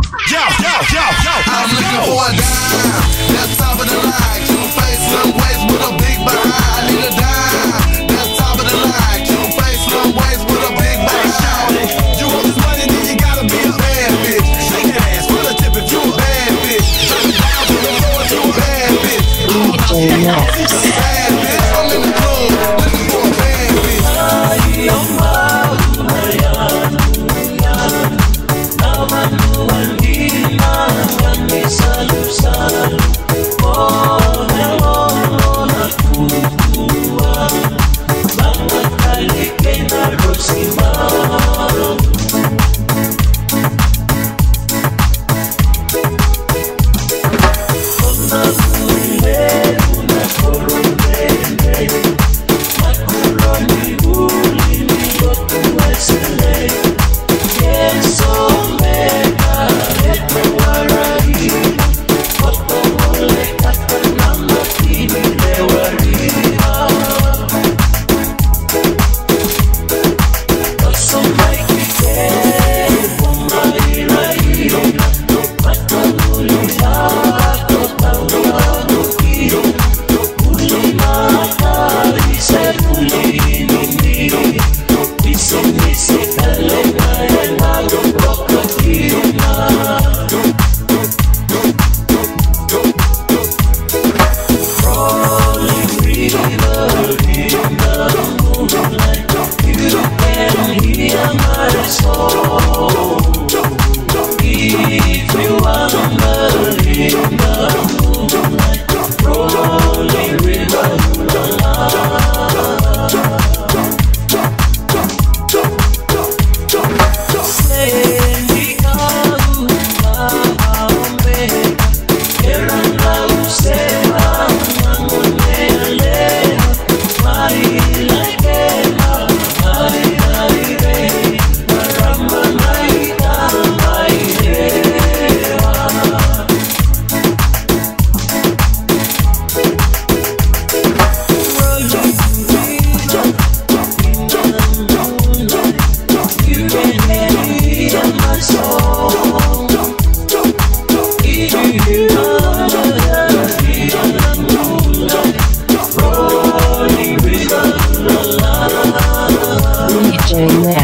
I'm looking for a dime. That's top of the line. Cute face, slim waist with a big behind. Need a dime. That's top of the line. Cute face, slim waist with a big behind. You want this money, then you gotta be a bad bitch. Shake that ass, put a tip if you a bad bitch. Turn it down to the floor if you a bad bitch. Bad bitch, I'm in the club looking for a bad bitch. DJ Max.